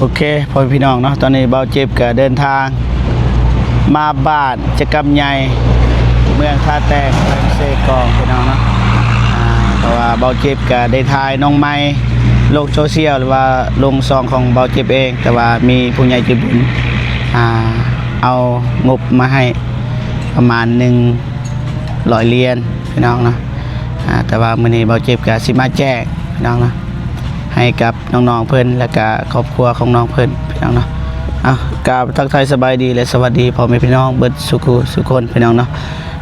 โอเคพ่อพี่น้องเนาะตอนนี้เบาเจ็บก็เดินทางมาบ้านจะกำใหญ่เมืองท่าแตกเมืองเซกองพี่น้องเนาะเพราะว่าเบาเจ็บก็ได้ถ่ายน้องไม้โลกโซเชียลหรือว่าลงซองของเบาเจ็บเองแต่ว่ามีผู้ใหญ่ใจบุญเอางบมาให้ประมาณ100 เหรียญพี่น้องเนาะแต่ว่ามื้อนี้เบาเจ็บก็สิมาแจ้งพี่น้องเนาะให้กับน้องๆเพิ่นและก็ครอบครัวของน้องเพิ่นพี่น้องเนาะกราบทักทายสบายดีและสวัสดีพ่อแม่พี่น้องเบิดสุคนพี่น้องเนาะ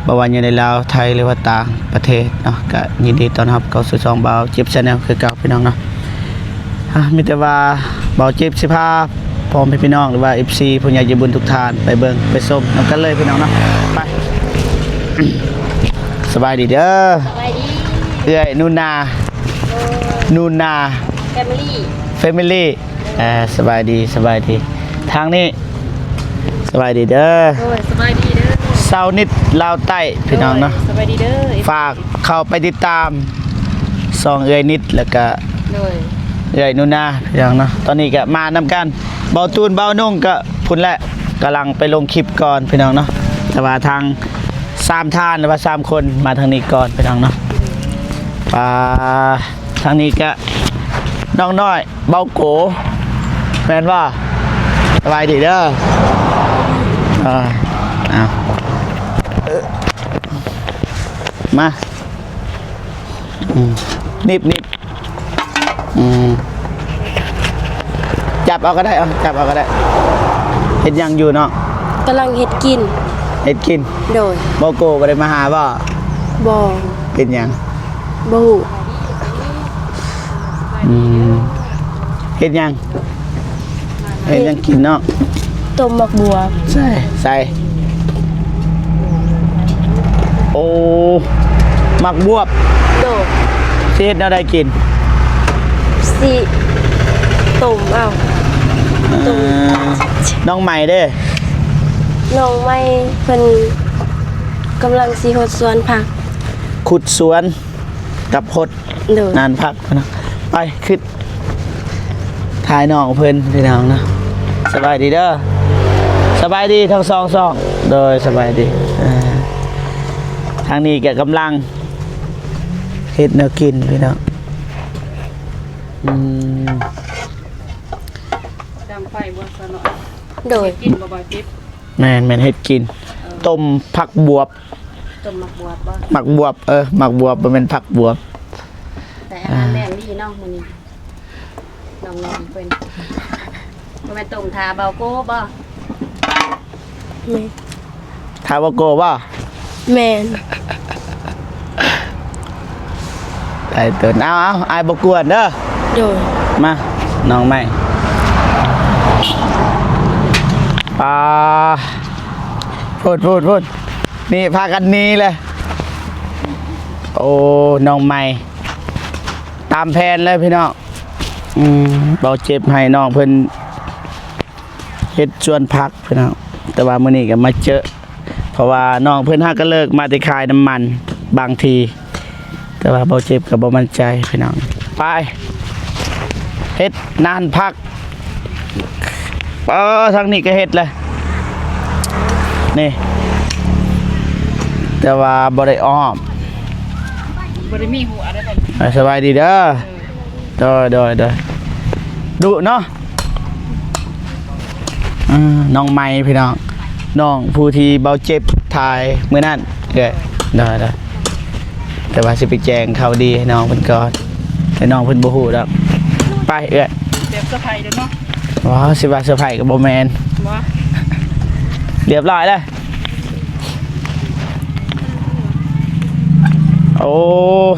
บ่ว่าอยู่ในลาวไทยหรือว่าต่างประเทศเนาะก็ยินดีต้อนรับเข้าสู่ช่องเบาเจ็บ Channel คือเก่าพี่น้องเนาะมีแต่ว่าเบาเจ็บสิพาพ่อแม่พี่น้องหรือว่า FC ผู้ใหญ่ใจบุญทุกท่านไปเบิ่งไปชมนํกันเลยพี่น้องเนาะไป สบายดีเด้อสบายดีเอื้อยนูนาแฟมิลี่สบายดีทางนี้สบายดีเด้อสบายดีเด้อเซานิดลาวใต้พี่น้องเนาะสบายดีเด้อฝากเข้าไปติดตามซองเอื้อยนิดแล้วก็เอื้อยนูนาพี่น้องเนาะตอนนี้ก็มานำกันเบาตูนเบานุ่งก็พุ่นแหละกำลังไปลงคลิปก่อนพี่น้องเนาะแต่ว่าทาง3ท่านหรือว่า3คนมาทางนี้ก่อนพี่น้องเนาะทางนี้ก็น้องน้อยเบาโกแม่นว่าสบายดีเด้อมานิบจับเอาก็ได้จับเอาก็ได้เห็ดยังอยู่เนาะกำลังเฮ็ดกินโดยเบาโกบ่ได้มาหาบ่เป็นยังบ่เฮ็ดยังกินเนาะต้มหมักบัวใส่โอ้หมักบวบโดดสิเฮ็ดแนวใดกินสิต้มเอาน้องใหม่เด้น้องใหม่เพิ่นกำลังสิหดสวนผักขุดสวนกับหดนานพักนะไปขึ้นถ่ายน้องเพิ่นพี่น้องนะสบายดีเด้อสบายดีทั้งสองโดยสบายดีทางนี้แกกำลังเฮ็ดแนวกินพี่น้องดังไฟบ่ซะเนาะโดยกินบ่ๆจิ๊บแม่นเฮ็ดกินต้มผักบวบต้มหมักบวบบ่หมักบวบหมักบวบบ่แม่นผักบวบแต่อาหารแรงดีเนาะมื้อนี้น้องๆเพิ่นบ่แม่นต้มทาเบาโก้บ่ทาเบาโก้บ่แม่นไอ้ตื่นเอาไอ้บ่กวนเด้อโดยมาน้องใหม่พูดนี่พากันนี้เลยโอ้น้องใหม่ตามแผนเลยพี่น้องเบาเจ็บให้น้องเพิ่นเฮ็ดชวนพักพี่น้องแต่ว่ามื้อนี้ก็มาเจอเพราะว่าน้องเพิ่นหาก็เลิกมาแต่ขายน้ำมันบางทีแต่ว่าเบาเจ็บก็บ่มั่นใจพี่น้องไปเฮ็ดนานพักทางนี้ก็เฮ็ดเลยนี่แต่ว่าบ่ได้อ้อมบ่ได้มีหัวได้บ่สบายดีเด้อโดยดุเนาะน้องไม้พี่น้องน้องผู้ที่เบาเจ็บถ่ายมื้อนั้นได้แต่ว่าสิไปแจ้งข่าวดีให้น้องเพิ่นก่อนให้น้องเพิ่นบ่ฮู้ดอกไปเอ้ยแบบเซอร์ไพรส์เด้อเนาะว้าสิว่าเซอร์ไพรส์ก็บ่แม่นบ่เรียบร้อยแล้วโอ้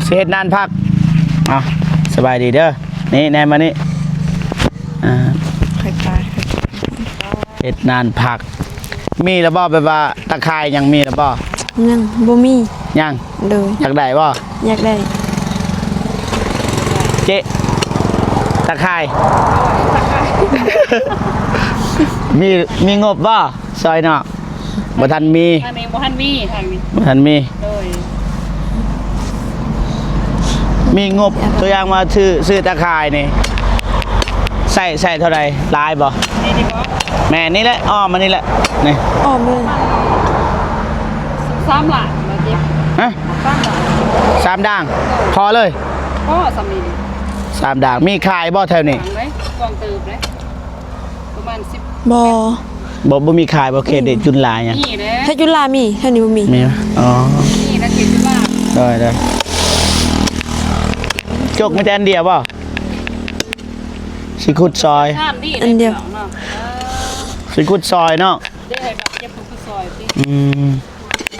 เสียดนานพักสบายดีเด้อนี่แนมมานี่เฮ็ดนานพักมีระบอบแบบว่าตะไคร้ยังมีระบอยังบ่มียังเด้ออยากได้บ่อยากได้เจ๊ตะไคร้มีงบบ่ซอยเนาะบ่ทันมีทางนี้บ่ทันมีทางนี้บ่ทันมีมีงบตัวอย่างมาซื้อตะข่ายนี่ใส่ ใส่เท่าไหร่ลายบ่ นี่ดีบ่ แม่นี่แหละอ้อมมานี่แหละนี่ อ๋อแม่ 3หลานบ่เจ็บ ฮะ 3หลาน 3ด่างพอเลย พ่อสามีนี่ 3ด่างมีขายบ่แถวนี้ หลังเลยกองเติบเลยประมาณ10 บอ บ่มีขายบ่เครดิตจุนลายหยัง นี่เด้ ถ้าจุฬามีถ้านี้บ่มี มีไหมอ๋อ นี่นะเขียนว่า ได้จกไม่แต่อันเดียวบ่สิคุดซอย ข้ามดีเนาะ สิคุดซอยเนาะ ได้ให้แบบเจ็บผู้ซอยสิ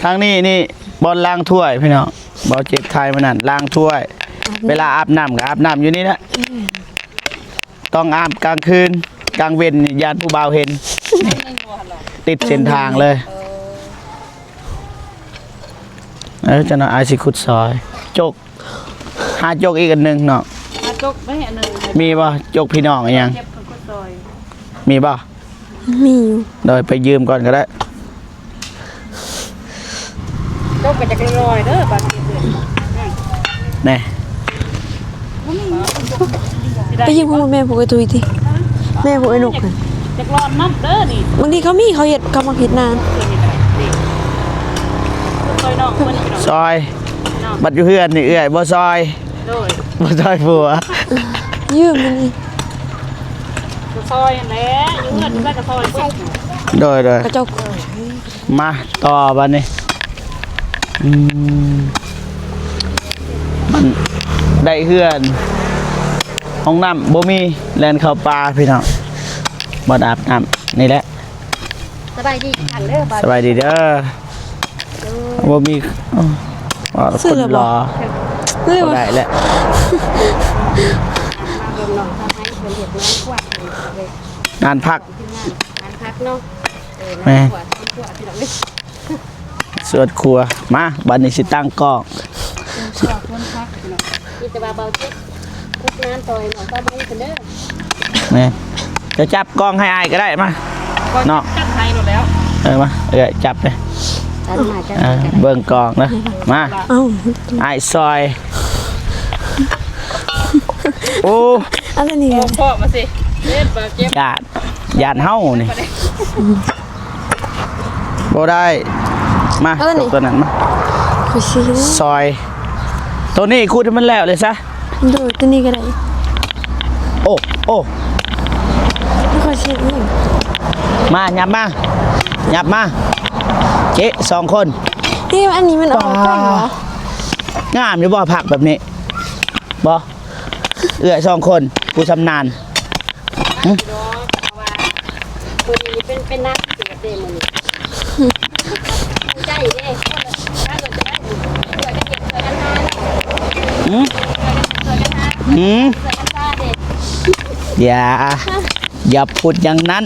ทางนี้นี่บอลล้างถ้วยพี่น้องบอลเจ็บไทยมานั่นล้างถ้วย เวลาอาบน้ำก็อาบน้ำอยู่นี่นะต้องอาบกลางคืนกลางเว้นยานผู้บ่าวเห็น ติดเส้นทางเลยจะน่าอายสิคุดซอยจกหาจกอีกอันหนึ่งเนาะ มาจกไม่อันนึง มีป่ะจกพี่น้องอีกยัง เจ็บผู้ซอย มีป่ะ มีอยู่ โดยไปยืมก่อนก็ได้ จกไปจากลอยเด้อบางทีเดือน แน่ ไปยิงพวกแม่พวกไอ้ตุยทีแม่พวกไอ้นกน่ะ จากร้อนนับเด้อนี่ บางทีเขามีเขาเฮ็ดกำลังเฮ็ดนาน ซอยนอกมัน ซอยบัดอยู่เพื่อนนี่เอื้อยบ่ซอย โดย บ่ซอยผัว ยืมมันนี่ ซอยแหละอยู่เงินได้กับซอยปุ๊บ โดย กระเจ้า มาต่อบัดนี้มันได้เฮือนห้องน้ำบ่มีแลนเข้าป่าพี่น้องบ่อาบน้ำนี่แหละ สบายดีขันเด้อ สบายดีเด้อบ่มีคนรอ เฮ้ย บ่ ว่า ได้แหละ มาเบิ่งน้องทำให้เพิ่นเฮ็ดน้ำกวาดเลย งานพัก งานพักเนาะ แม่ กวาดกวาดพี่น้องนี่ สวดครัวมาบัดนี้สิตั้งกล้อง มีแต่ว่าเบาเจ็บทุกงานต่อยน้องก็บ่ให้เพิ่นเด้อ แม่จะจับกล้องให้อายก็ได้มา เนาะ จัดให้หมดแล้ว มาจับเลย จัดมาจัด เบิ่งกล้องนะมา เอ้า อายซอยโอ้ อะไรนี่ โอ้พ่อมาสิเจ็บบ่เจ็บ ญาติเฮานี่บ่ได้มาตัวนั้นมา ขอชี้ ซอย ตัวนี้คูดให้มันแล้วเลยซะ ดูตัวนี้ก็ได้ โอ้ ขอชี้นี่ มาหยับมาเจ๊สองคน นี่อันนี้มันออกแป้งเหรอง ามอยู่บ่ผักแบบนี้บ่เอื้อยสองคนผู้ชำนาญ ว่าคนนี้เป็นนักเสียเดมันใจเด้ถ้าเกิดจะได้เกิดกันเก็บเกิดกันทาน หืม เกิดกันทาน หืม เกิดกันทานเด็ด อย่าพูดอย่างนั้น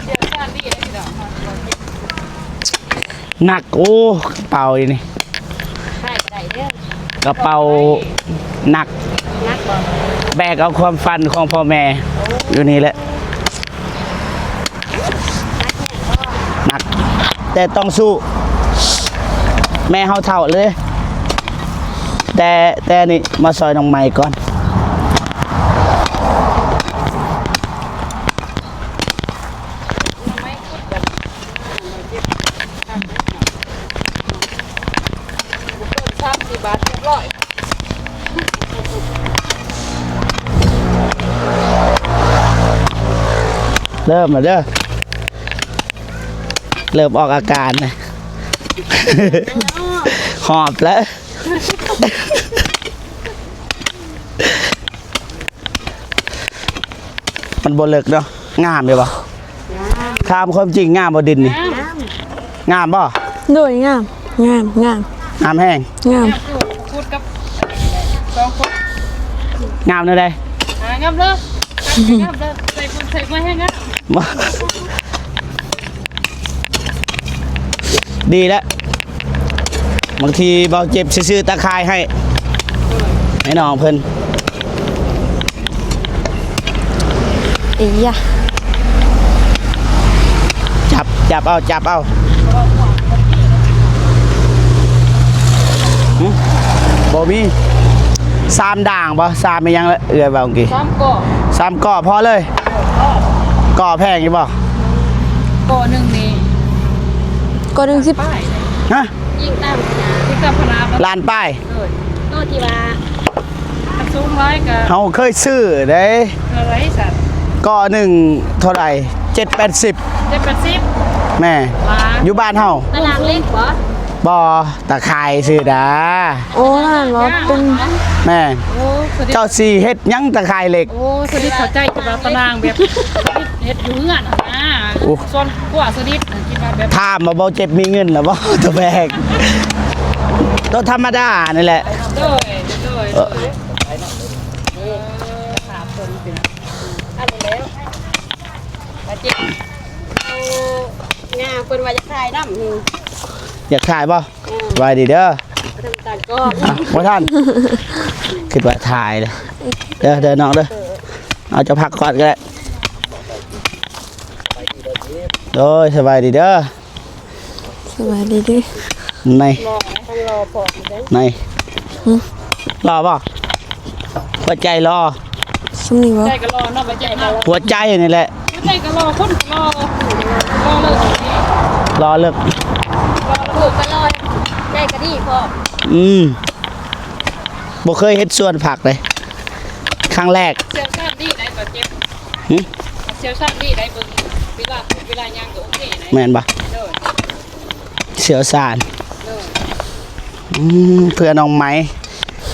เดี๋ยวทานดีเลยพี่ดอก หนักโอ้กระเป๋าอีนี่ ใช่ได้เด้อก ระเป๋าหนัก นักบ่ แบกเอาความฝันของพ่อแม่อยู่นี่แหละหนักแต่ต้องสู้ แม่เฮาเท่าเลย แต่นี่มาซอยน้องใหม่ก่อน30 บาทเรียบร้อย เริ่มแล้วเด้อเริ่มออกอาการนะ หอบแล้ว มันบนเลิกเนาะงามเลยปะถามความจริงงามบ่ดินนี่งามบ่ โดยงามงาม งามแห้ง งาม พูดกับ2คน งามเท่าใด งามเลยงามเลยใส่ปุ่นใส่มาให้งาม บ่ดีแล้วบางทีเบาเจ็บซื้อๆตะคายให้น้องเพิ่น เอีย จับเอาหึบ่มี 3ด่างบ่3เป็นยังละเอื้อยบ่เมื่อกี้ ซ้ำก่อ 3ก่อพอเลยก่อแพงอยู่บ่ ก่อหนึ่งนี่ ก็หนึ่งสิบ ป้าย ฮะ ยิ่งตั้งที่กับพนา ล้านป้าย เลยโตที่ว่าสูงร้อยกับ เฮาเคยซื้อเด้ อะไรสัตว์ ก่อหนึ่งเท่าไหร่780 780 แม่ ล้าน อยู่บ้านเฮา ตารางเล็กบ่ บ่ตะไคร้ซื้อดา โอ้นั่นว่าเป็น แม่ โอ้สวัสดี เจ้าสิเฮ็ดหยังตะไคร้เหล็ก โอ้สวัสดีเข้าใจจะว่าตารางแบบเฮ็ดอยู่เฮือนนะ โอ้ ส่วนกว่าสวัสดีคิดว่าแบบ ถามมาบ่เจ็บมีเงินแล้วบ่ ตัวแบกตัวธรรมดานี่แหละ ด้วยถามคนเป็นอันนี้แล้วมาเจ็บเอางาเพิ่นว่าจะขายน้ำนี่ อยากถ่ายบ่สบายดีเด้อ ทำตาก็ อ่ะบ่ท่านคิดว่าถ่ายเลยเด้อเด้อน้องเด้อเอาจะพักก่อนก็ได้โดยสบายดีเด้อ สบายดีเด้วย ใน รอต้องรอพออีกเด้อ ในรอบ่หัวใจรอ สมนี่วะ ใจก็รอเนาะบ่ใจรอ หัวใจนี่แหละ ใจก็รอคนรอเลิกนี่ รอเลิก รอลูกก็รอใจก็ดีพอ บ่เคยเฮ็ดสวนผักเลย ครั้งแรก เซลล์ดีได้บ่เจ็บ หึ เซลล์ดีได้เบิ่งเวลาย่างก็โอเคนะ แม่นบ่ เด้อ เสียวสาร เด้อ เพื่อน้องไหม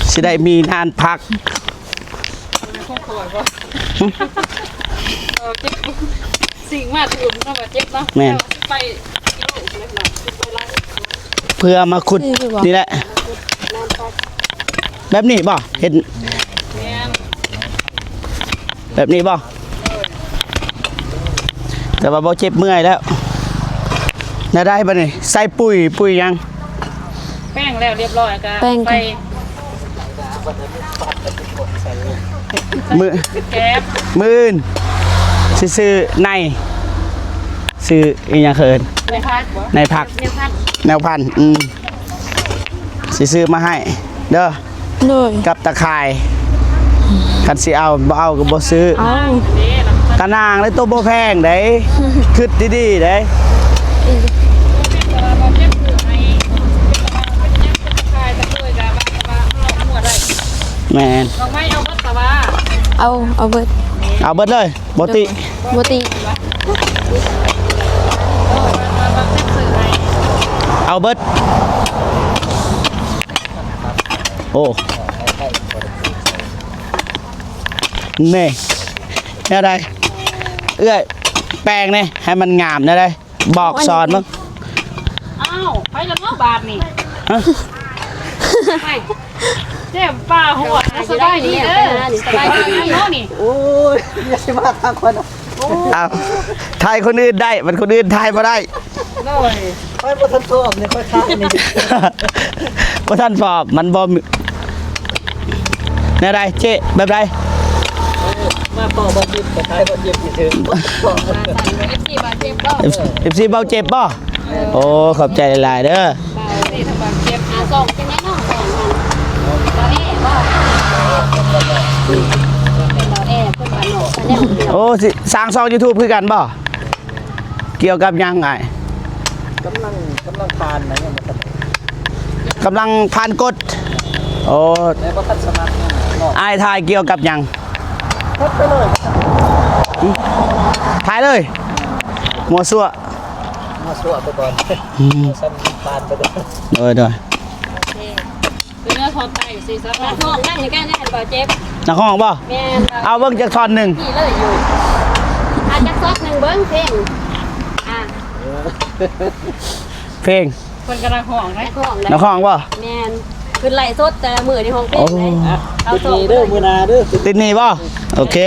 สิได้มีนานพัก คงคอยบ่เจ็บสิ่งมาถึงเนาะบ่เจ็บเนาะไปกิโลเล็กน้อยไปไล่ เพื่อมาขุดนี่แหละ นอนพัก แบบนี้บ่เห็น แม่น แบบนี้บ่แต่ว่าบ่เจ็บเมื่อยแล้วน่าได้บ่นี่ใส่ปุ๋ยยัง แป้งแล้วเรียบร้อยก็ไป มือ แก๊บ มือนซื้อในซื้ออีหยังเขิน ในพักบ่ ในผัก ในพัก แนวพันธุ์สิซื้อมาให้เด้อ โดย กับตะไคร้คันสิเอาบ่เอาก็บ่ซื้อ เอา นี่ล่ะ กะนางเลยตัวบ่แพงเด้คิดดีๆเด้ บ่เจ็บคือให้เป็นยังเป็นคายตะเคยกะว่าเอาหัวได้ แม่น ลองไม่เอาวัดตะว่า เอาเบิด เอาเบิดเลยบ่ติ บ่ติ มาเจ็บสื่อให้ เอาเบิดโอ้นี่แน่ได้เอื้อยแปลงนี่ให้มันงามแน่ได้บอกสอนมั้ง อ้าวไปละเนาะบาทนี่ ฮะ ไปเจ็บป้าหัวสบายดีเด้อสบายดีเนาะนี่ เอาทายคนอื่นได้มันคนอื่นทายบ่ได้ เลย บ่ทันสอบมันบ่มีแน่ได้เจ๊แบบใด มาต่อบอลยิบแต่ท้ายบอลยิบเฉย FC บาดเจ็บบ่ FC เบาเจ็บบ่โอ้ขอบใจหลายๆเด้อ บาดนี่ถ้าบาดเจ็บส่งเป็นไงเนาะส่งมันบ่แน่บ่เป็นบ่แน่เพิ่นว่าเนาะแนวเดียว โอ้สิสร้างช่อง YouTube คือกันบ่เกี่ยวกับหยังไง กำลังทานนะเนี่ยมัน กำลังผ่านกฎโอ้ แล้วก็ทัศนะนอก อายทายเกี่ยวกับหยัง ทัดไปเลย ทายเลยมัวซั่ว มาสวดไปก่อนสั้นทานไปเลย โดย คือเนื้อทอดไก่สิซะว่าห้องนั่งอยู่ใกล้ได้บ่เจ็บ นักห้องบ่ แม่น เอาเบิ่งจากท่อนหนึ่ง นี่เลยอยู่อาจจะซอกหนึ่งเบิ้งเพลงเพลง คนกำลังห่องได้ห่อง นักห้องบ่ แมนขึ้นไหลสดแต่ละมือในห้องเพล โอ้ งเลยเอา ติด ส่ง นี้เด้อมือนาเด้อ ติดหนี่บ่โอเค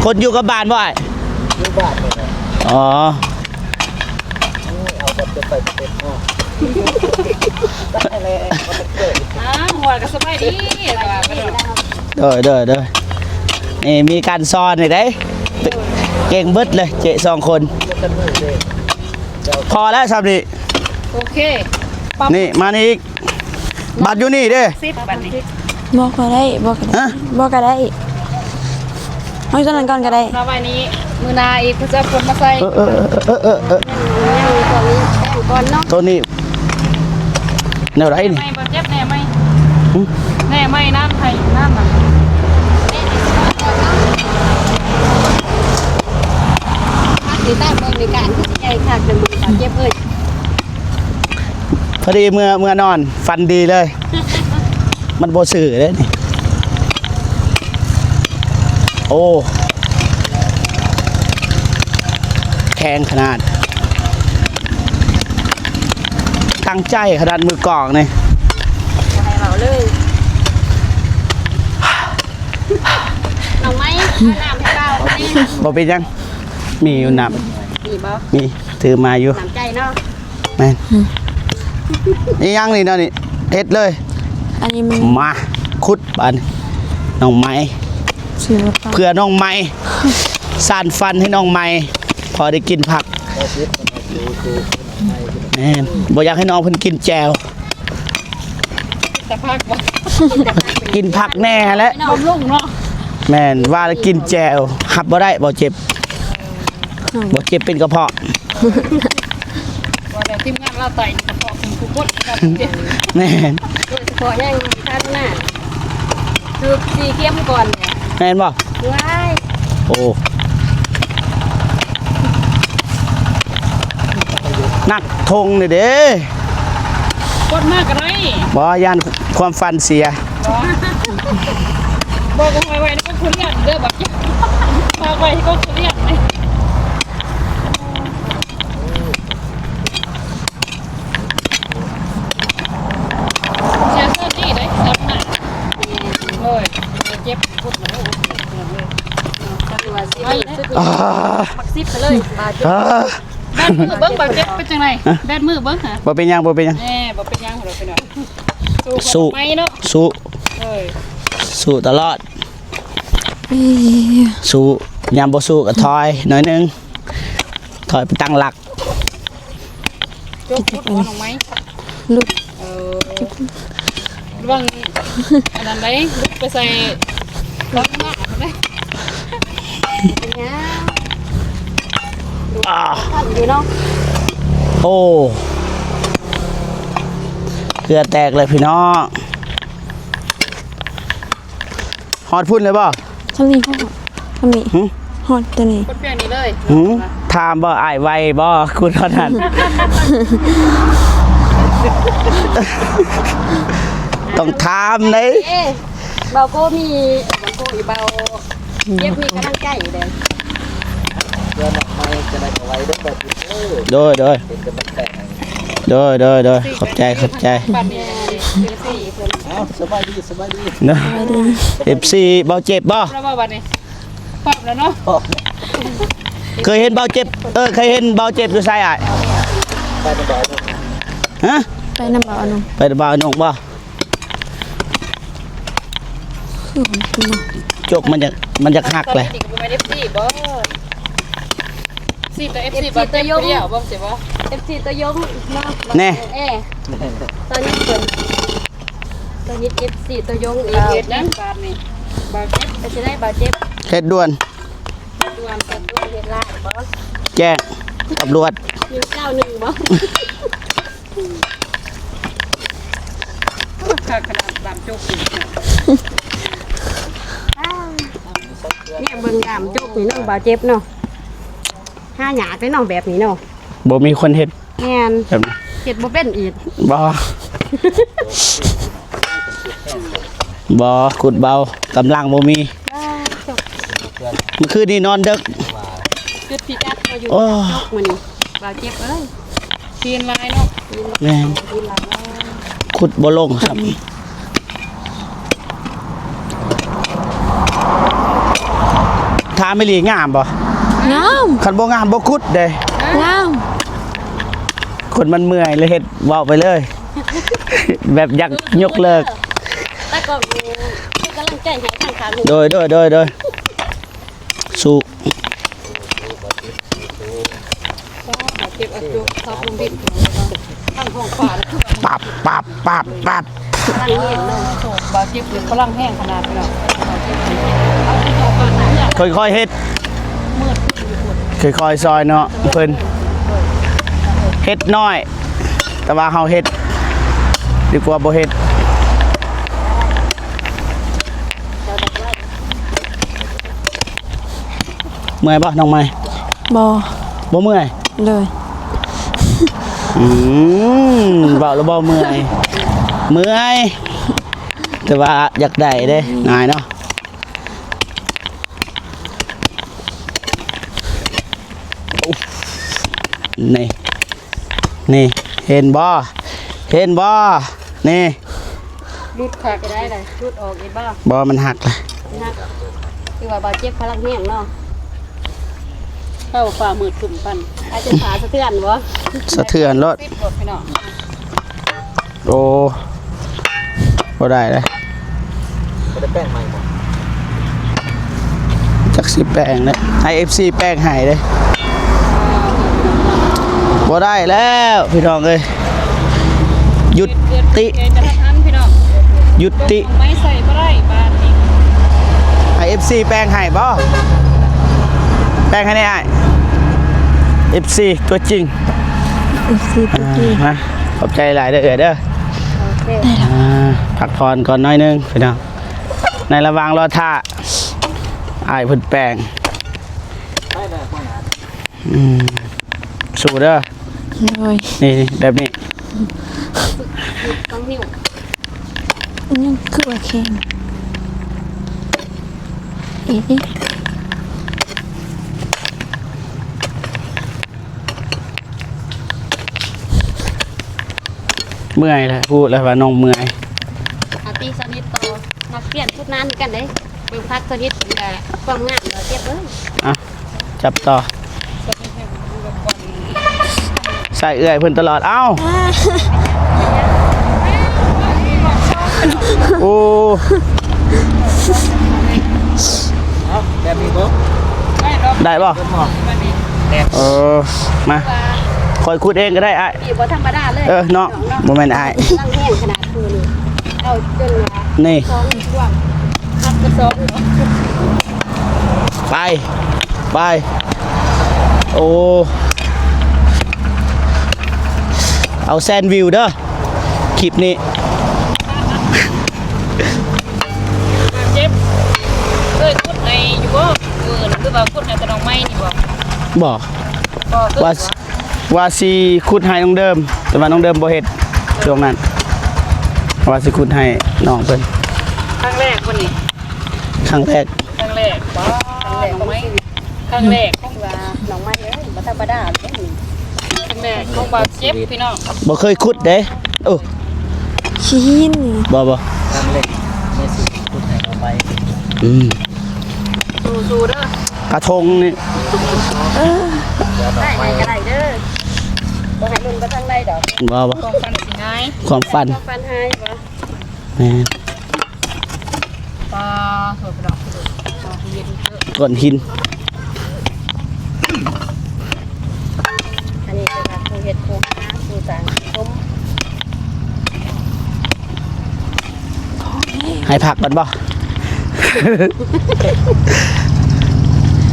คนอยู่กับบ้านบ่อ้าย มือบาทเลยนะ อ๋อ เอาแบบจะไปเป็นนอกได้เลยมันเกิด หัวก็สบายดีว่าไปเด้อ เด้อนี่มีการซ้อนนี่เด้เก่งเบิดเลยเจ๊สองคน กันมือเลย พอแล้วสำนี้ โอเค นี่มานี่อีกบัตรอยู่นี่เด้ 10บัดนี้ บอกก็ได้บอกก็ได้ ฮะ บอกก็ได้เอาตัวนั้นก่อนก็ได้ มาไว้นี้มือนาอีกเพิ่นจะคนมาใส่ ยังมีตัวนี้แป้งก่อนเนาะ ตัวนี้แนวไรนี่ ไม่บ่เจ็บแน่ไหมแน่ไหมน้ำไทยน้ำน่ะ สิตามเบิ่งในการที่สิใหญ่คักจังมือบ่เจ็บเอ้ย พอดีเมื่อนอนฟันดีเลย มันโบสื่อเลยนี่โอ้แข็งขนาดตั้งใจขนาดมือกลองนี่ บ่ให้เว้าเลยเอาไหมเอาน้ำให้เว้าอันนี้ บ่เป็นยังมีอยู่นับ นี่บ่ มีถือมาอยู่ น้ำใจเนาะ แม่นนี่ยังนี่เนาะนี่เฮ็ดเลย อันนี้มัน มาคุดบันน้องไม้ ชื่อว่าปลา เพื่อน้องไม้สานฟันให้น้องไม้พอได้กินผักแม่นบ่อยากให้น้องเพิ่นกินแจว แต่ภาคบ่ กินผักแน่แหล้ว บำรุงเนาะ แม่นว่าแล้วกินแจวหับบ่ได้บ่เจ็บบ่เจ็บเป็นกระเพาะ ว่าแต่ทีมงานเราไต่กระเพาะของทุกคนครับเจ็บ แม่น โดยเฉพาะยังท่านหน้าคือสีเข้มก่อนเนี่ย แม่นบ่ ว้าย โอ้นักทงนี่เด้ กดมากกันไร บ่ย่านความฟันเสีย บอกกันไว้ๆนี่ก็คือเรียนเด้อแบบเจ็บพาไปก็คือเรียนเลยเชียร์เสื้อนี่ได้จับหนักเลยเจ็บพุดเลย คือว่าสิ ไม่ สุด อ่า มักซิบไปเลยบาดเจ็บ อ่า แบนมือเบิ้งแบบเจ็บเป็นจังไรแบนมือเบิ้งฮะ บ่เป็นหยังบ่เป็นหยัง แน่บอกเป็นยังเหรอเป็นหน่อย สู้ ไม่เนาะ สู้ เอ้ย สู้ตลอด เอ้ย สู้ยามบ่สู้ก็ถอยหน่อยหนึงถอยไปตั้งหลัก จกพุดหัวหนองไม้ ลูก ระวังอันนั้นไหนลุกไปใส่ร้อนมากเลย เป็นหยัง อ่า ท่านอยู่เนาะ โอ้เกลือแตกเลยพี่น้องฮอดพุ่นเลยบ่ ทำนี่พ่อทำนี่ หึ ฮอดตัวนี้ กดเปลี่ยนนี้เลย หืมถามบ่อ้ายไวบ่คุณเท่านั้น ต้องถามเลย เอ๊ะเบาโก้มีเบาโก้อีเบาเย็บมีกำลังใจอยู่เด้อ เพื่อนออกมาจะได้เอาไว้ได้แบบนี้ โดยโดย เป็นกำลังใจให้ โดยโดยโดยขอบใจขอบใจ ปันนี้คือสี่เพิ่น เอาสบายดีสบายดี เนาะ FC เบาเจ็บบ่ แล้วว่าวันนี้ปรับแล้วเนาะ เคยเห็นเบาเจ็บเคยเห็นเบาเจ็บอยู่ไสอ้าย ไปสบายดี ฮะ ไปน้ำบ่เอาหนุ่ม ไปเบาหนองบ่ คือของคุณเนาะ จกมันจะหักเลย ติดไปได้สี่บ่สี่ตัว FC บ่เต็มเดียวบ่สิบ่ FC ตัวยงเนาะ แน่ เอ๊ะตอนนี้เพิ่นตอนนี้ FC ตัวยงอีก เฮ็ดนะการนี่บ่เจ็บ ก็จะได้บาดเจ็บ เฮ็ดด่วน ด่วนเป็นด่วนเฮ็ดลายบ่ แจ้งตำรวจ 191บ่ ค่าขนาดตามจกอีก เนี่ยเบิ่งยามจุกนี่เนาะบาดเจ็บเนาะห้าหยาดไปเนาะแบบนี้เนาะ บ่มีคนเฮ็ด แม่น แบบนี้ เฮ็ดบ่เป็นอีก บ่บ่ขุดเบากำลังบ่มี จบ เมื่อคืนนี้นอนดึก จุดพิกัดมาอยู่ โอ้ จุกมื้อนี้บาดเจ็บเอ้ย ตีนลายเนาะ แม่ง กินหลังแล้ว ขุดบ่ลงครับถามไม่หลีงามบ่ งาม คันบ่งามบ่ขุดเด้ งาม คนมันเมื่อยเลยเฮ็ดเว้าไปเลย แบบอยากยกเลิก แต่ก็มีกำลังใจให้ทางขาหนู โดยสู้ เก็บเอาจุกทับลงดินทาง ห้องป่าแล้วคือแบบ ปับ ตั้งเงี้ยเนาะ โศกบาดเจ็บหรือฝรั่งแห้งขนาดนี้เนาะเอาที่เอาก่อนนะเนี่ย ค่อยๆเฮ็ด มืด ค่อยๆซอยเนาะเพิ่นเฮ็ดน้อย แต่ว่าเฮาเฮ็ดดีกว่าบ่เฮ็ดเมื่อยบ่น้องไม้ บ่ บ่เมื่อย เลย เบาแล้วบ่เมื่อยเมื่อยแต่ว่าอยากได้เด้ง่ายเนาะนี่เห็นบ่นี่ รุดขาดไปได้เลยรุดออกอีบ้า บ่มันหักเลย นักคือว่าบาดเจ็บพลังแห้งเนาะ เข้าฝ่ามืดขึ้นปั้น อาจจะขาสะเทือนบ่ สะเทือนรถ ปิดรถพี่น้อง โอ้บ่ได้เลย ไม่ได้แป้งใหม่บ่ จักสิแป้งเลยให้ FC แป้งให้เลยบ่ได้แล้วพี่น้องเอ้ยหยุดติ เกิดจะทันพี่น้อง หยุดติ ไม่ใส่บ่ได้บ้านนี้ ให้ FC แป้งให้บ่แป้งให้ได้อ้าย FC ตัวจริง FC ปุ๊กกี้ มาขอบใจหลายเด้อเด้อ ได้แล้ว พักผ่อนก่อนหน่อยนึงพี่น้องในระหว่างรอท่าอ้ายเพิ่นแป้ง ไม่ได้พ่อหนา สู้เด้อ เลย นี่แบบนี้ ต้องหิ้ว อันนี้คือว่าแข็งอีนี่ เมื่อยแล้วพูดแล้วว่าน้องเมื่อย อาตีสนิทต่อมาเปลี่ยนชุดนั้นกันเด้เบิ่งพักสนิทความงามเราเจ็บเลย อ่ะจับต่อใส่เอื้อยเพิ่นตลอดเอ้าโอ้ เอาแบบนี้บ่ ได้ป่ะ เพิ่นบอก เออมาคอยคุดเองก็ได้อ้าย นี่บ่ธรรมดาเลย เนาะบ่แม่นอ้าย ตั้งแห้งขนาดคือนี่เอาจนว่า นี่ ซ้อมช่วงพักก็ซ้อม ไปโอ้เอาแซนวิวเด้อคลิปนี้ เจ็บเคยคุดในอยู่บ่คือว่าคุดในตะนองไม้นี่บ่ บอก บ่คือ ว่าสิขุดให้น้องเดิม แต่ว่าน้องเดิมบ่เฮ็ดช่วงนั้นว่าสิขุดให้น้องเพิ่น ครั้งแรกวันนี้ ครั้งแรก ครั้งแรกบ่ครั้งแรกของครั้งแรกของ ว่าน้องไม้เอ้ยบ่ธรรมดาเลยนี่ ครั้งแรกของบาดเจ็บพี่น้อง บ่เคยขุดเด้โอ้ ชิ้น บ่ ทำเลยไม่สิพูดให้เอาไป สู้ๆเด้อก ระทงนี่ ได้ไงก็ได้เด้อบ่ให้ลุ้นไปทางใดดอก บ่ ป้องกันสิง่าย ความฝัน ฟันให้บ่ แม่ ปลาสวยพี่น้องเย็นเยอะ ก้อนหิน อันนี้เป็นแบบเฮ็ดโครงหาสู่ต่างชม ให้พักก่อนบ่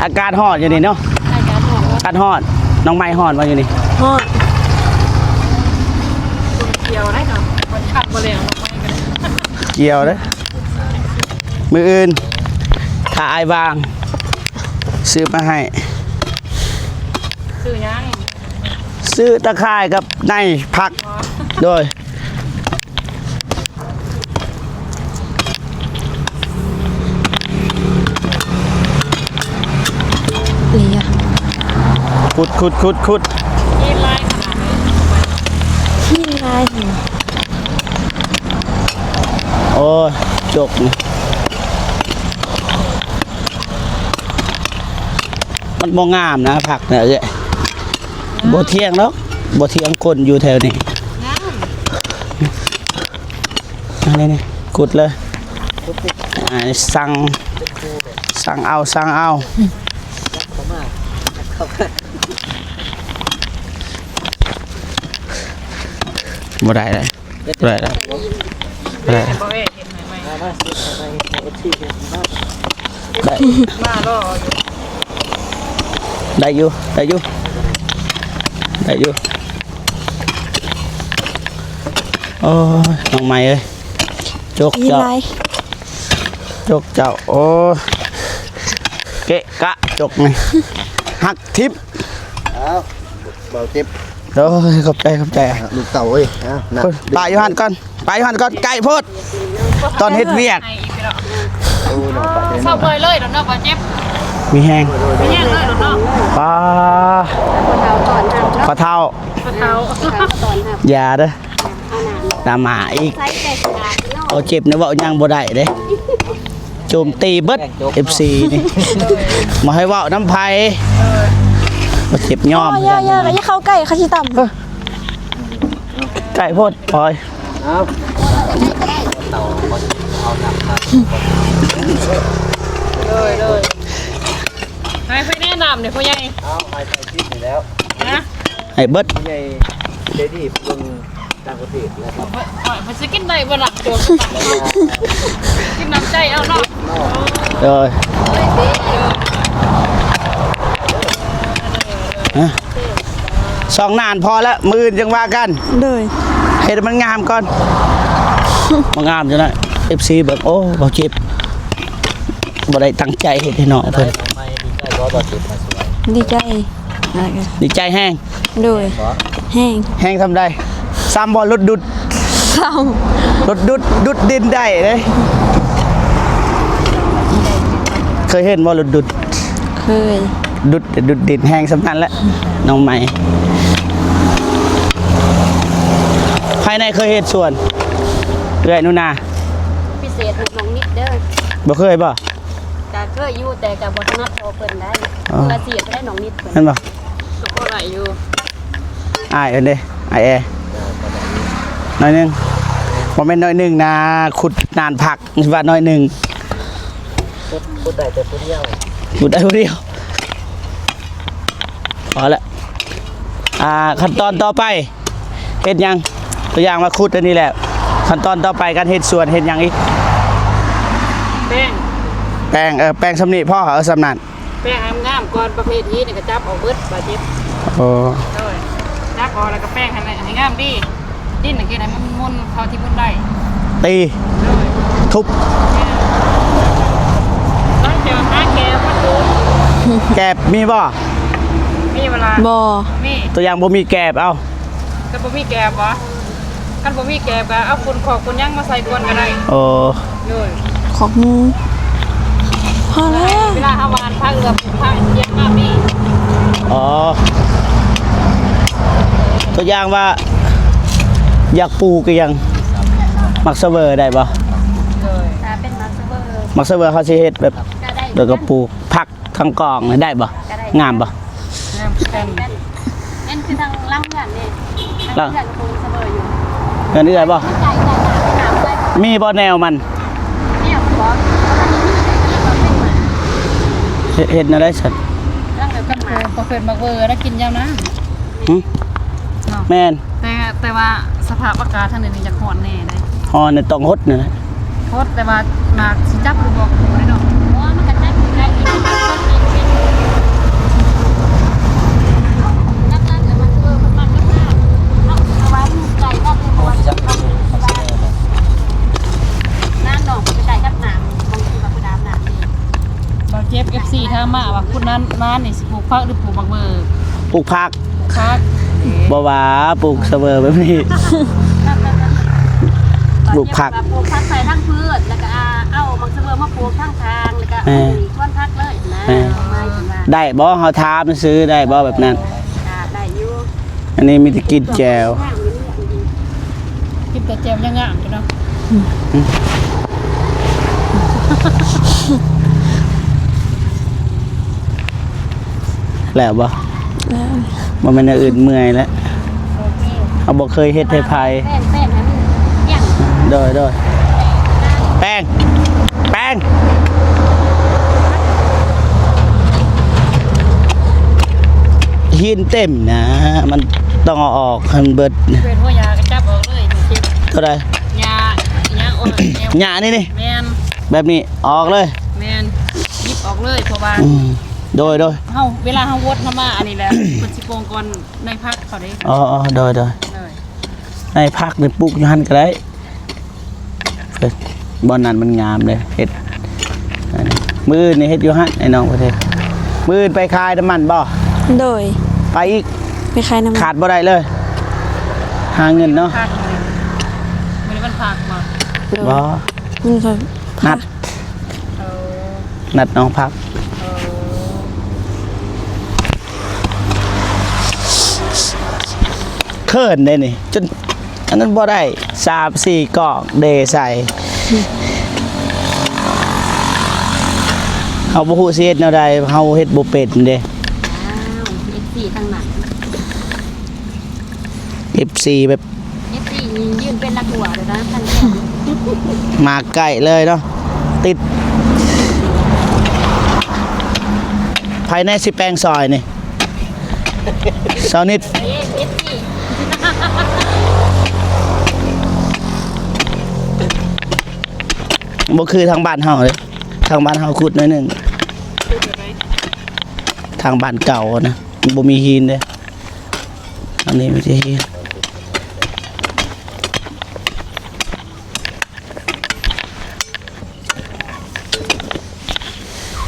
อากาศร้อนอยู่นี่เนาะ รายการของว่า อากาศร้อน น้องไม้ร้อนว่าอยู่นี่ ฮอด เกี่ยวได้เนาะมันขัดบ่แล้วลงไม้กัน เกี่ยวเด้อมืออื่นถ้าอายวาง ซื้อมาให้ ซื้อยัง ซื้อตะข่ายกับในผักโดย เหลีย ขุด ยีนลายขนาดนี้ ที่ลายหนึ่ง โอ้ยจกนี่มันบ่งามนะผักเนี่ยเอ้ยบ่เที่ยงแล้วบ่เที่ยงคนอยู่แถวนี้ งาม อันนี้ขุดเลยอ่าสั่งเอา เข้ามาเข้ามา บ่ได้เลยบ่ได้เลย แม่บ่เอ้เห็นไหม มามาสิไปเอฟซีเห็นมา ได้ มาล่ออยู่ ได้อยู่ได้อยู่ได้อยู่โอ้ยน้องใหม่เอ้ยจก ยิน เจ้า ไร จกเจ้าโอ้ยเกะกะจกนี่หักทิพย์ เอาเบาเจ็บ โอ้ยขอบใจขอบใจอ่ะ ลูกเต่าเอ้ยเอานะ ไปอยู่หันก่อนไปอยู่หันก่อนไก่โพดตอนเฮ็ดเวียก ให้อีกแล้ว โอ้หนอปะเต็ม เศร้าเลยเนาะบ่เจ็บ มีแห้ง ไม่แย่งเลยเนาะ ปลา คนเท้าก่อนห้ามเนาะ ปลาเท้า เท้า ตอนห้าม อย่าเด้อ เอาหนา ตามหมาอีก ใช้แต่ขนาดเนาะ เอาเจ็บเนี่ยเว้ายังบ่ได้เด้โจมตีเบิด FC นี่มาให้เว้าน้ำไผบ่เจ็บย่อม อย่าอย่าอย่าเข้าใกล้เขาสิต่ำ ไก่โพดปล่อย เอา เลยให้ไปแนะนำเนี่ยพ่อใหญ่ เอาไม้ไผ่ทิพย์อยู่แล้ว นะ ให้เบิด ใหญ่เดดี้เพิ่งต่างประเทศแล้วครับ มันจะกินได้บ่ล่ะโดนกินน้ำใจเอาเนาะ เลย เฮ้ยเด้ ฮะสองนานพอแล้วมืออื่นจังว่ากัน เลย เฮ็ดให้มันงามก่อนมันงามจังได๋ FC เบิ่งโอ้บ่เจ็บบ่ได้ตั้งใจเฮ็ดให้น้องเพิ่น ไม้ดีใจก็เบาเจ็บมาสวย ดีใจอะไรกัน ดีใจแห้ง เลยแห้ง แห้งทำได้ซ้ำบ่รถดุด เศร้าร ถดุดดินได้เด้เคยเห็นบ่รถดุด เคย ดุดดินแห้งสำคัญแล้วน้องใหม่ภายในเคยเฮ็ดสวนเอื้อยนุนา พิเศษน้องนิดเด้อ บ่เคยบ่ ก็เคยอยู่แต่ก็บ่ถนัดพอเพิ่นได้ อ๋อ ละเสียดได้น้องนิดเพิ่น เห็นบ่ สุโขทัยอยู่ อ้ายเอิ้นเด้อ้ายแอหน่อยหนึงบ่แม่นหน่อยหนึงนะขุดนานผักสิว่าหน่อยหนึง พูดได้แต่พูดเดียว ขุดได้ผู้เดียวพอละขั้นตอนต่อไปเฮ็ดหยังตัวอย่างมาขุดอันนี้แหละขั้นตอนต่อไปการเฮ็ดสวนเฮ็ดหยังอีก แป้ง แป้งแป้งสำนีพ่อสำนัน แป้งงามก่อนประเภทนี้นี่ก็จับเอาเบิดบาดเจ็บ โอ้ เลยจับเอาแล้วก็แป้งให้งามดีดิ้นให้ให้มันมุนเท่าที่มุนได้ ตี เลย ทุบ แล้วเดี๋ยวหาแกมาดู แกบมีบ่ มีเวลา บอ มี ตัวอย่างบ่มีแกบเอา กันบ่มีแกบบ่กันบ่มีแกบก็เอาคนขอกคนยังมาใส่กวนก็ได้ โอ้ เลย ขอกหมูพอแล้ว เวลาหาวานผ้าเอือบผ้าเย็นมากนี่ อ๋อตัวอย่างว่า อยากปลูกก็ยังมักเสเวอร์ได้บ่ เลย ถ้าเป็นมัสเบอร์ มักเสเวอร์เขาสิเฮ็ดแบบ ก็ได้ แล้วก็ปลูกผักทั้งกองได้บ่งามบ่ งามกัน นั่นคือทางล่างเพื่อนนี่ ล่าง เพื่อนคงเสมออยู่ เงินเอื้อยบ่ ใจใจหนามเลย มีบ่แนวมัน เนี่ยบอสเราเป็นหมา เฮ็ดแนวได้สัตว์ ร่างเดียวกันหมา พอเฟินบักเบอร์แล้วกินยาวนะ หึแม่น แต่ว่าสภาพอากาศทางนี้จะร้อนแน่เลย ฮอนี่ต้องฮดนี่นะ โคตรแต่ว่ามาสิจับหรือบอกได้เนาะ เพราะว่ามันกระแทกอยู่ได้อีกนักแล้วมันคือมันก็มากเอาไว้ใจก็คือว่าน้ำดอกไปใจกับหนามบางทีแบบน้ำหนามนี่ บาเจ็บ FC ถ้ามาว่าคุณนั้นร้านนี่สิปลูกผักหรือปลูกบักเบอร์ ปลูกผัก ปลูกผัก บ่ว่าปลูกเสเวอร์แบบนี้ ปลูกผัก ปลูกผักใส่ทั้งพืชแล้วก็เอามังสวิรัติมาปลูกทั้งทางแล้วก็ต้นพักเลยนะไม่ถึงว่า ได้บ่เฮาถามซื้อได้บ่แบบนั้น ได้อยู่ อันนี้มีแต่กินแจว กินแต่แจ่มยังงามอยู่เนาะ แล้วบ่ แล้ว บ่แม่นอย่างอื่นเมื่อยแล้ว โอเค เอาบ่เคยเฮ็ดให้ไผ แป้งให้มันย่าง โดยแป้งแป้งหินเต็มนะ มันต้องเอาออกให้มันเบิด เป็นหัวยากระจับออกเลย เท่าใด หญ้าอ่อนแนว หญ้านี่ แม่น แบบนี้ออกเลย แม่นหยิบออกเลยเพราะว่า โดย เฮาเวลาเฮาวดเข้ามาอันนี้แหละเพิ่นสิโปงก่อนในพักเขาได้ อ๋อโดย เลย ในพักในปลูกอยู่หั่นก็ได้บ่อนนั้นมันงามเลยเฮ็ดอันนี้มื้อนี่เฮ็ดอยู่หั่นไอ้น้องประเทศมื้อไปขายน้ำมันบ่ โดย ไปอีก ไปขายน้ำมัน ขาดบ่ได้เลย หาเงินเนาะ พักมื้อนี้มันพักมา โดย บ่ มันก็ นัด เออ นัดน้องพัก เออ เขินได้นี่จนอันนั้นบ่ได้3-4กอกเดใส่เฮาบ่ฮู้สิเฮ็ดแนวใดเฮาเฮ็ดบ่เป็นเด้ อ้าวเอฟซีทั้งนั้น FC แบบ เอฟซียืนเป็นลักหัวเลยนะท่านแม่ มาใกล้เลยเนาะติดภายในสิแปลงซอยนี่เสานิด เอฟซี บ่คือทางบ้านเฮาเลยทางบ้านเฮาขุดหน่อยหนึงทางบ้านเก่านะบ่มีหินเด้อันนี้ไม่ใช่หิน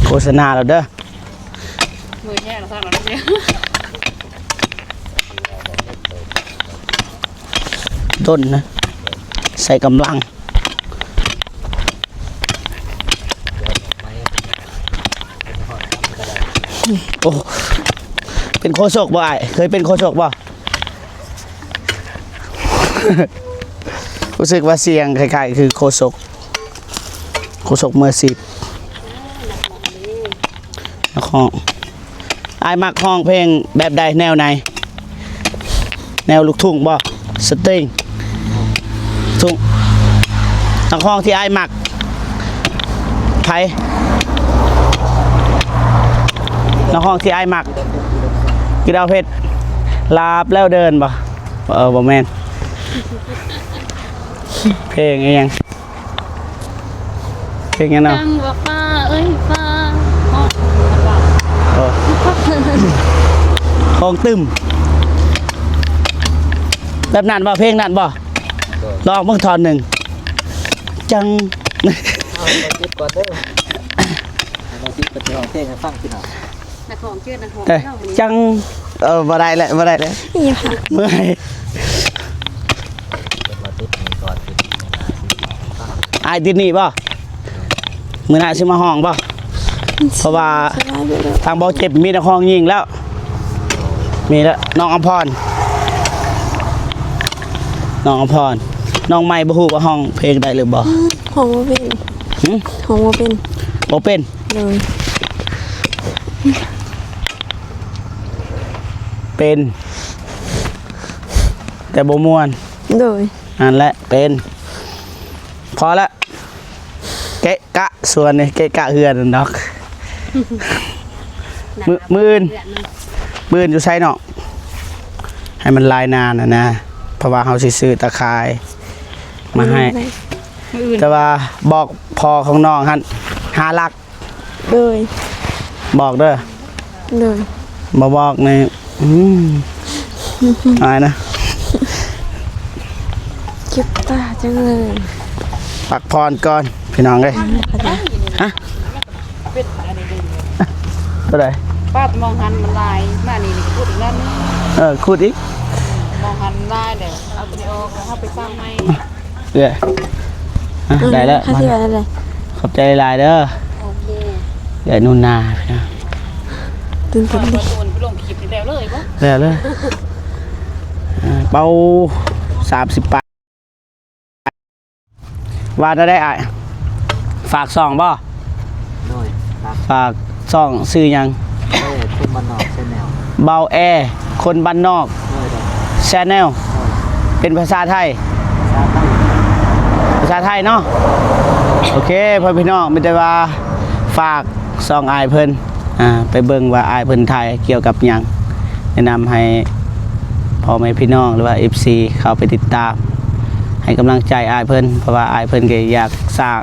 โฆษณาแล้วเด้อ มือแย่แล้วซ่าแล้วเนี่ย ต้นนะใส่กำลังโอ้เป็นโคศกบ่อ้ายเคยเป็นโคศกบ่ รู้สึกว่าเสียงคล้ายๆคือโคศกเมื่อ10นักร้องอ้ายมักร้องเพลงแบบใดแนวไหนแนวลูกทุ่งบ่สตริงทุ่งนักร้องที่อ้ายมักไผนักร้องที่อ้ายมักกีดาวเพชรลาบแล้วเดินบ่บ่แม่นเพลงอีหยังเพลงยังเนาะ จังว่าฟ้าเอ้ยฟ้าห้อง ของตึมแบบนั้นบ่เพลงนั้นบ่ลองเบิ่งทอนหนึ่งจัง เอาไปคิดก่อนเด้อมาคิดเป็นร้องเพลงให้ฟังพี่น้อง นักของเชื่อนักของ เอ้ย เนาะมื้อนี้ จังบ่ได้แล้ว นี่ค่ะ เมื่อย เป็นมาติดนี่ก่อนติด อายติดนี่บ่มื้อหน้าสิมาห้องบ่เพราะว่า สบายไปเลย ทางบ่เจ็บมีนักห้องยิงแล้ว มีแล้วน้องอภรน้องใหม่บ่ฮู้ว่าห้องเพลงได้หรือบ่ ห้องว่าเป็น หึ ห้องว่าเป็น บ่เป็น เลย เป็น แต่บ่ม่วน โดย นั่นแหละเป็นพอละเกะกะส่วนนี่เกะกะเฮือนนั่นดอก มื้ออื่น เดือนหนึ่ง ปืนอยู่ไซเนาะให้มันลายนานนะเพราะว่าเฮาสิซื้อตะข่ายมาให้ มืออื่น แต่ว่าบอกพอของน้องหั่น5หลัก โดย บอกเด้อ โดย บ่บอกในอะไรนะ เก็บตาจังเลย ปักพรก่อนพี่น้องเอ้ยฮะ เป็นอันนี้ดี เท่าไหร่ ป้ามองหันมันลายมานี่พูดอีกแล้ว คูดอีก มองหันลายเดี๋ยวเอาตัวนี้ออกแล้วเข้าไปสร้างใหม่ เด้อได้แล้ว ค่าที่อะไร ขอบใจหลายๆเด้อ โอเค เดี๋ยวนู่นนาพี่น้อง ตื่นเต้น เอา ดิ ตัวไปลงคลิปนี่แล้วเลยปะ แล้วเลยเบา30 ปาว่าจะได้อ่ะฝากส่องบ่ หน่อยครับ ฝากส่องซื้อหยัง เอ้ยคุณมันนอกใช่แนว เบาแอร์คนบ้านนอก หน่อยเด้อ แชนแนลเป็นภาษาไทย ภาษาไทยภาษาไทยเนาะโอเคพ่อพี่น้องมีแต่ว่าฝากส่องอายเพิ่นไปเบิ่งว่าอายเพิ่นไทยเกี่ยวกับหยังแนะนำให้พ่อแม่พี่น้องหรือว่า FC เข้าไปติดตาม ให้กำลังใจอายเพิ่นเพราะว่าอายเพิ่นก็อยากสร้าง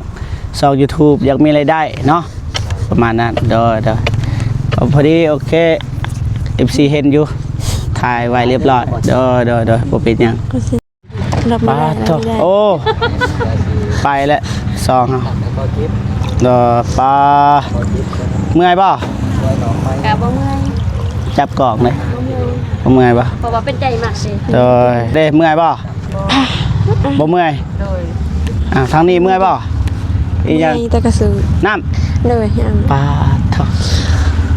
ช่อง YouTube อยากมีรายได้เนาะประมาณนั้นเด้อเอาพอดีโอเค FC เห็นอยู่ถ่ายไว้เรียบร้อยเด้อบ่เป็นหยัง ก็สิรับไม่ ปา ได้ โต รับไม่ได้ โอ้ไปแล้วซองเฮา เขาจิ๊บ เด้อปา เขาจิ๊บ เมื่อยบ่ ไว้หนองไม้ กะบ่เมื่อย จับกอกเลย บ่เมื่อย บ่เมื่อยบ่ เพราะว่าเป็นใจมากสิ เด้อเด้เมื่อยบ่บ่เมื่อย โดย ทางนี้เมื่อยบ่อีหยัง ไม่ตะกระสือ น้ำ เลยยัง ปาโต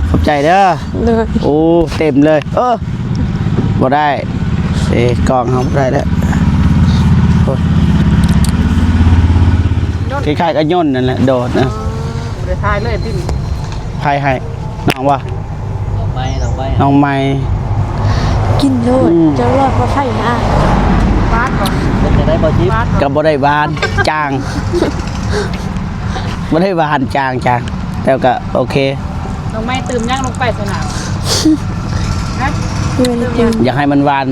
ขอบใจเด้อ เลย โอ้เต็มเลยบ่ได้กล่องเขาบ่ได้แล้วโอ้คล้ายๆกับย่นนั่นแหละโดดนะ เดี๋ยวทายเลยดิ้น ไผให้น้องว่า หนองไม้ น้องใหม่ กินโลดจะรอดเพราะไผ่นะ ฟาดก่อน เป็นจะได้บ่จิ๊บ ฟาดก่อน ก็บ่ได้หวานจางบ่ได้หวานจางแต่ก็โอเค น้องไม้ตื่มย่างลงไปสนามนะ เพื่อนกิน อยากให้มันหวาน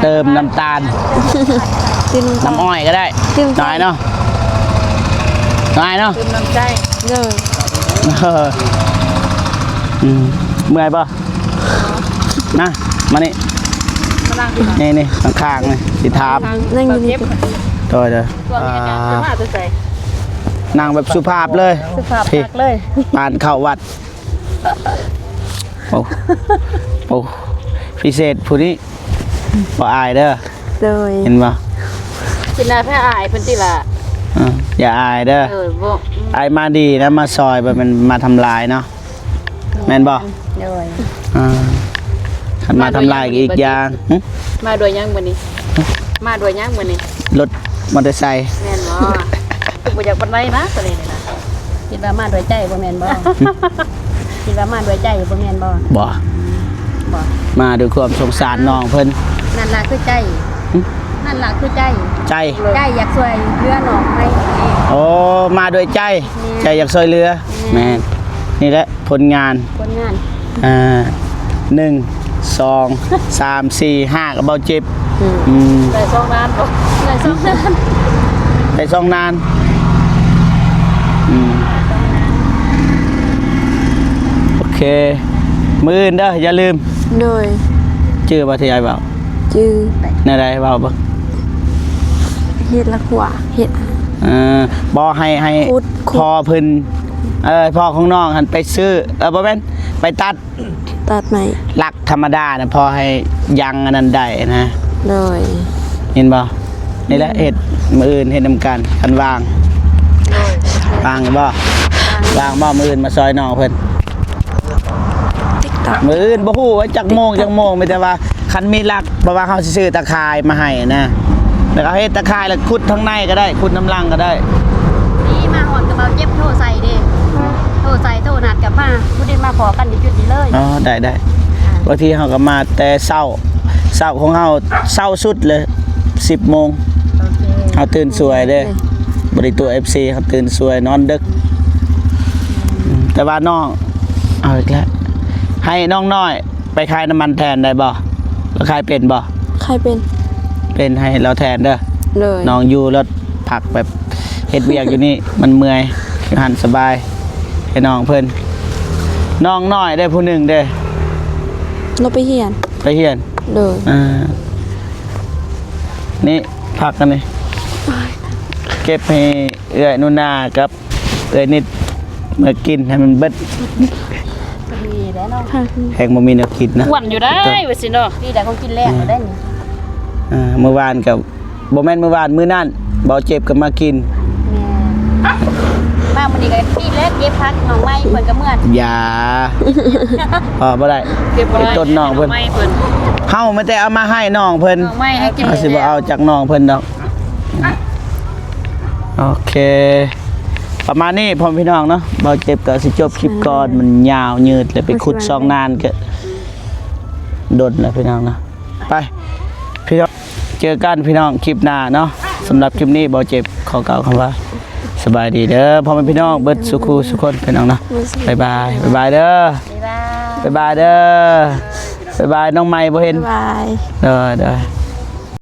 เติมน้ำตาล กิน น้ำอ้อยก็ได้น้อยเนาะน้อยเนาะ ตื่มน้ำใจ เลย เออเมื่อยป่ะนะมานี่ มานั่งที่ไหน นี่ข้างๆนี่สิทาบ นั่งอยู่นี่ เก็บ ตัวเด้อ ตัวนี้อาจารย์จะมาจะใส่ นั่งแบบสุภาพเลย สุภาพ พี่ มากเลย ปานเข้าวัดโอ้พิเศษผู้นี้บ่อายเด้อ เลย เห็นป่ะ จินดาแพ้อายเพิ่นติล่ะ อย่าอายเด้อ บ่ อายมาดีนะมาซอยแบบมันมาทำลายเนาะแม่นบ่ โดย ขันมาทำลายอีกอย่างหึ มาด้วยยังมื้อนี้ มาด้วยยังมื้อนี้ รถมอเตอร์ไซค์ แม่นบ่บ่อยากปานใดนะตัวนี้นี่นะ คิดว่ามาด้วยใจบ่แม่นบ่คิดว่ามาด้วยใจบ่แม่นบ่ บ่ บ่ มาด้วยความสงสารน้องเพิ่น นั่นล่ะคือใจ นั่นล่ะคือใจ ใจ ใจอยากช่วยเหลือน้องไปเอง โอ้มาด้วยใจ ใจอยากช่วยเหลือแม่นนี่แหละผลงาน คนงาน 1 2 3 4 5กับเบาเจ็บ ได้สองล้านบ่ เลยสองเดือน ได้ซ่องนานโอเคมื้ออื่นเด้ออย่าลืม เลย ชื่อบ่ที่ยายเว้า จือ ในใดเว้าบ่ เห็ดละหัวเห็ด บ่ให้ ขุด พอเพิ่นพ่อของน้องหันไปซื้อบ่แม่นไปตัด ตัดใหม่ หลักธรรมดานะพอให้ยังอันนั้นได้นะ เลย เห็นบ่นี่แหละเห็ดมืออื่นเห็ดนำกันคันวางวางบ่วางบ่มืออื่นมาซอยน้องเพิ่น ติ๊กตัก มืออื่นบ่ฮู้ว่าจักโมงมีแต่ว่าคันมีหลักเพราะว่าเขาสิซื้อตะข่ายมาให้นะแล้วก็เฮ็ดตะข่ายแล้วขุดทั้งในก็ได้ขุดน้ำลังก็ได้ นี่มาหอดกับเบาเจ็บโทรใส่เด้โทรใส่โทรนัดกลับมาบ่ได้มาขอกันอยู่จุดนี้เลย อ๋อได้บางทีเขาก็มาแต่เช้าของเฮาเช้าสุดเลย 10 โมง โอเค เขาตื่นสวยเด้บริตัว FC เขาตื่นสวยนอนดึกแต่ว่าน้องเอาอีกแล้วให้น้องน้อยไปขายน้ำมันแทนได้บ่แล้วขายเป็นบ่ ใครเป็น เป็นให้เราแทนเด้อ เลย น้องอยู่รถผักแบบเฮ็ดเวียกอยู่นี่ มันเมื่อยอยู่หันสบายให้น้องเพิ่นน้องน้อยได้ผู้หนึ่งเด้อ เราไปเหียน ไปเฮียน เลย นี่ผักกันนี่เก็บให้เอื้อยนุนากับเอื้อยนิดมากินให้มันเบิด ก็ดีแล้วเนาะ ค่ะ แหงบ่มีแนวคิดนะ อ้วนอยู่ได้ว่าสิเนาะ ดีแต่คงกินแรกได้นี่ เมื่อวานกับบ่แม่นเมื่อวานมื้อนั่นเบาเจ็บก็มากิน แม่มามื้อนี้ก็พี่เล็กเย็บพักน้องไม้เพิ่นก็เมื่อน อย่าบ่ได้ เก็บไว้ ต้นน้องเพิ่น ไม่เพิ่น เฮาไม่ได้เอามาให้น้องเพิ่น น้องไม่ให้กิน เอาสิบ่เอาจากน้องเพิ่นดอกโอเค ประมาณนี้พ่อพี่น้องเนาะเบาเจ็บก็สิจบคลิปก่อนมันยาวยืดเลยไปขุดซองนานก็ดนแล้วพี่น้องนะไปพี่น้องเจอกันพี่น้องคลิปหน้าเนาะสำหรับคลิปนี้เบาเจ็บขอกล่าวคำว่าสบายดีเด้อพ่อแม่พี่น้องเบิดสุขสุขคนพี่น้องเนาะบ๊ายบายบ๊ายบายเด้อ บ๊ายบาย บ๊ายบายเด้อบ๊ายบายน้องใหม่บ่เห็น บาย เด้อ